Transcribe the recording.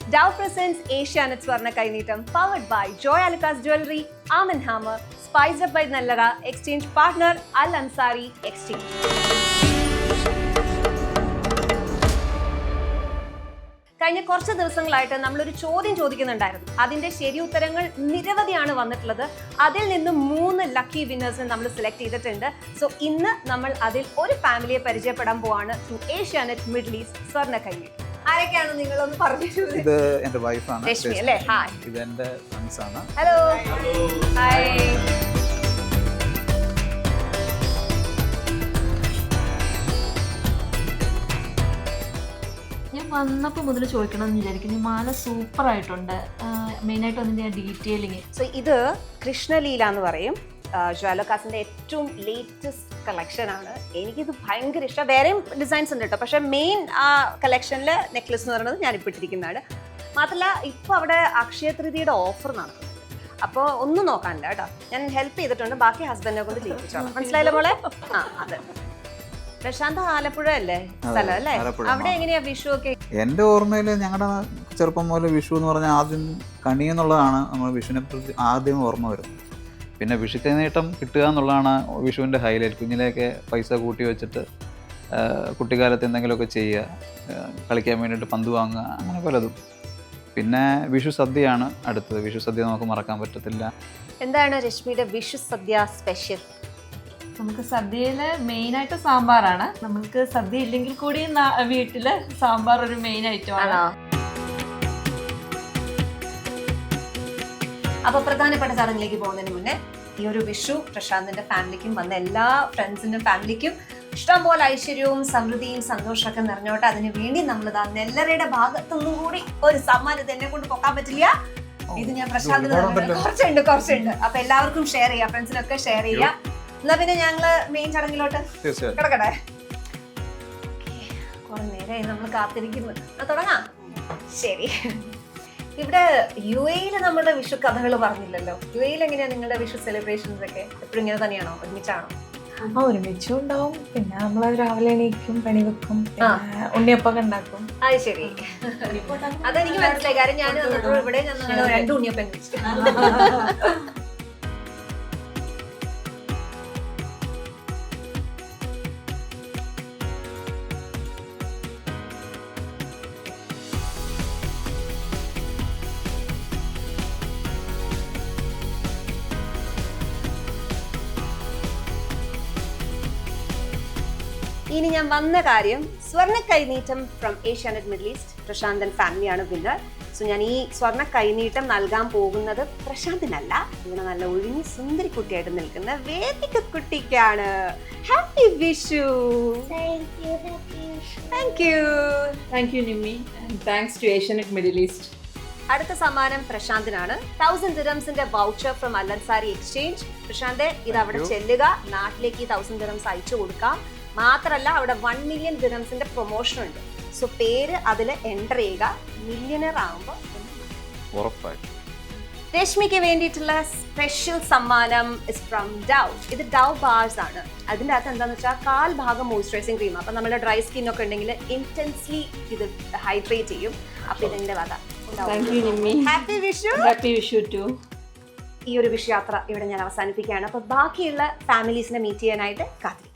Dow presents Asianet Swarna Kainitam, powered by Joy Alucas Jewelry, Arm & Hammer, spiced up by Nallara, exchange partner Al Ansari Exchange. കഴിഞ്ഞ കുറച്ച് ദിവസങ്ങളായിട്ട് നമ്മളൊരു ചോദ്യം ചോദിക്കുന്നുണ്ടായിരുന്നു. അതിന്റെ ശരി ഉത്തരങ്ങൾ നിരവധിയാണ് വന്നിട്ടുള്ളത്. അതിൽ നിന്ന് 3 ലക്കി വിന്നേഴ്സിനെ നമ്മൾ സെലക്ട് ചെയ്തിട്ടുണ്ട്. സോ ഇന്ന് നമ്മൾ അതിൽ ഒരു ഫാമിലിയെ പരിചയപ്പെടാൻ പോവാണ്. ഏഷ്യാനെറ്റ് മിഡിൽ ഈസ്റ്റ് സ്വർണ്ണ കൈനീട്ടം. ആരൊക്കെയാണ് നിങ്ങളൊന്ന് പറഞ്ഞു? ഇത് എന്റെ വൈഫാണ് രശ്മി അല്ലേ? ഹായ്. ഇത് എന്റെ ഫ്രണ്ട്സ് ആണ്. ഹലോ. ഹായ്. വന്നപ്പോൾ മുതൽ ചോദിക്കണം എന്ന് വിചാരിക്കുന്നു. മാല സൂപ്പർ ആയിട്ടുണ്ട്. മെയിനായിട്ട് അതിൻ്റെ ഡീറ്റെയിലിങ്. സോ ഇത് കൃഷ്ണലീല എന്ന് പറയും. ജ്വാലക്കാസിന്റെ ഏറ്റവും ലേറ്റസ്റ്റ് കളക്ഷൻ ആണ്. എനിക്കിത് ഭയങ്കര ഇഷ്ടം. വേറെയും ഡിസൈൻസ് ഉണ്ട് കേട്ടോ, പക്ഷെ മെയിൻ ആ കളക്ഷനിലെ നെക്ലസ് എന്ന് പറയുന്നത് ഞാനിപ്പോൾ ഇട്ടിരിക്കുന്നതാണ്. മാത്രമല്ല ഇപ്പോൾ അവിടെ അക്ഷയ തൃതീയയുടെ ഓഫർ നടത്തുന്നുണ്ട്. അപ്പോൾ ഒന്നും നോക്കാനില്ല കേട്ടോ, ഞാൻ ഹെൽപ്പ് ചെയ്തിട്ടുണ്ട്. ബാക്കി ഹസ്ബൻഡിനെ കൊണ്ട് ചെയ്യിപ്പിച്ചോളാം. മനസ്സിലായില്ല മോളെ? ആ അതെ. പ്രശാന്ത് ആലപ്പുഴ അല്ലേ സ്ഥലം അല്ലേ? അവിടെ എങ്ങനെയാ വിഷു ഒക്കെ? എന്റെ ഓർമ്മയിൽ ഞങ്ങളുടെ ചെറുപ്പം മുതൽ വിഷു എന്ന് പറഞ്ഞാൽ ആദ്യം കണി എന്നുള്ളതാണ് നമ്മൾ വിഷുവിനെ കുറിച്ച് ആദ്യം ഓർമ്മ വരുന്നത്. പിന്നെ വിഷു കൈനീട്ടം കിട്ടുക എന്നുള്ളതാണ് വിഷുവിൻ്റെ ഹൈലൈറ്റ്. കുഞ്ഞിലേക്ക് പൈസ കൂട്ടി വെച്ചിട്ട് കുട്ടിക്കാലത്ത് എന്തെങ്കിലുമൊക്കെ ചെയ്യുക, കളിക്കാൻ വേണ്ടിയിട്ട് പന്ത് വാങ്ങുക, അങ്ങനെ പലതും. പിന്നെ വിഷു സദ്യയാണ് അടുത്തത്. വിഷു സദ്യ നമുക്ക് മറക്കാൻ പറ്റത്തില്ല. എന്താണ് രശ്മിയുടെ വിഷു സദ്യ സ്പെഷ്യൽ? നമുക്ക് സദ്യയിൽ മെയിനായിട്ട് സാമ്പാറാണ്. നമുക്ക് സദ്യ ഇല്ലെങ്കിൽ കൂടി വീട്ടില് സാമ്പാർ ഒരു മെയിൻ ഐറ്റമാണ്. അപ്പൊ പ്രധാനപ്പെട്ട ചടങ്ങിലേക്ക് പോകുന്നതിന് മുന്നേ ഈ ഒരു വിഷു പ്രശാന്തിന്റെ ഫാമിലിക്കും വന്ന എല്ലാ ഫ്രണ്ട്സിന്റെ ഫാമിലിക്കും ഇഷ്ടംപോലെ ഐശ്വര്യവും സമൃദ്ധിയും സന്തോഷമൊക്കെ നിറഞ്ഞോട്ടെ. അതിനു വേണ്ടി നമ്മളിതാ നെല്ലറയുടെ ഭാഗത്തുനിന്നും കൂടി ഒരു സമ്മാനം എന്നെ കൊണ്ട് പൊക്കാൻ പറ്റില്ല. ഇത് ഞാൻ പ്രശാന്തിന് കുറച്ചുണ്ട്. അപ്പൊ എല്ലാവർക്കും ഷെയർ ചെയ്യാം, ഫ്രണ്ട്സിനൊക്കെ ഷെയർ ചെയ്യാം. എന്നാ പിന്നെ ഞങ്ങള് മെയിൻ ചടങ്ങിലോട്ട് കിടക്കട്ടെ. കുറെ നേരമായി നമ്മൾ കാത്തിരിക്കുന്നു. തുടങ്ങാം. ശരി. ഇവിടെ UAE നമ്മുടെ വിഷു കഥകൾ പറഞ്ഞില്ലല്ലോ. UAE എങ്ങനെയാ നിങ്ങളുടെ വിഷു സെലിബ്രേഷൻസ് ഒക്കെ? എപ്പോഴും ഇങ്ങനെ തന്നെയാണോ? ഒരുമിച്ചാണോ? ഒരുമിച്ചും ഉണ്ടാവും. പിന്നെ നമ്മൾ രാവിലെ എണീക്കും, പണി വെക്കും, ഉണ്ണിയപ്പൊക്കെ ഉണ്ടാക്കും. അത് ശരി. അതെനിക്ക് മനസ്സിലായി. കാര്യം ഞാൻ ഇവിടെ 2 ഉണ്ണിയപ്പം കഴിച്ചു. ഇനി ഞാൻ വന്ന കാര്യം സ്വർണ്ണ കൈനീട്ടം from Asianet middle east. Prashant and ഫാമിലിയാണ് വിന്നർ. സോ ഞാൻ ഈ സ്വർണ്ണ കൈനീട്ടം നൽകാൻ പോകുന്നത് പ്രശാന്തിനല്ല, ഇവിടെ നല്ല ഒഴിഞ്ഞ് സുന്ദരി കുട്ടിയായിട്ട് നിൽക്കുന്ന വേദിക കുട്ടിക്കാണ്. Happy Vishu. Thank you Nimmi. Thanks to Asianet middle East. അടുത്ത സമ്മാനം പ്രശാന്തിനാണ്. 1000 ദിറംസിന്റെ voucher from Al Ansari Exchange. Prashant ഇത് അവിടെ ചെല്ലുക, നാട്ടിലേക്ക് 1000 ദിറംസ് അയച്ചു കൊടുക്കാം. മാത്രല്ല അവിടെ 1 മില്യൺ ദിറംസിന്റെ പ്രൊമോഷൻ ഉണ്ട്. സോ പേര് അതിൽ എൻ്റർ ചെയ്യുക. മില്യണർ ആകുമ്പോൾ ഉറപ്പായിട്ടും. രശ്മിക്ക് വേണ്ടിയിട്ടുള്ള സ്പെഷ്യൽ സമ്മാനം ഇസ് ഫ്രം ഡൗ. ഇത് ഡൗ ബാർസ് ആണ്. അതിൻ്റെ അകത്ത് എന്താണെന്ന് വെച്ചാൽ 1/4 ഭാഗം മോയ്സ്ചറൈസിങ് ക്രീം. അപ്പം നമ്മുടെ ഡ്രൈ സ്കിൻ ഒക്കെ ഉണ്ടെങ്കിൽ ഇൻറ്റൻസ്ലി ഇത് ഹൈഡ്രേറ്റ് ചെയ്യും. അപ്പം ഇതിൻ്റെ വക. Happy Vishu. Happy Vishu too. ഈ ഒരു വിഷു യാത്ര ഇവിടെ ഞാൻ അവസാനിപ്പിക്കുകയാണ്. അപ്പോൾ ബാക്കിയുള്ള ഫാമിലീസിനെ മീറ്റ് ചെയ്യാനായിട്ട് കാത്തിരിക്കും.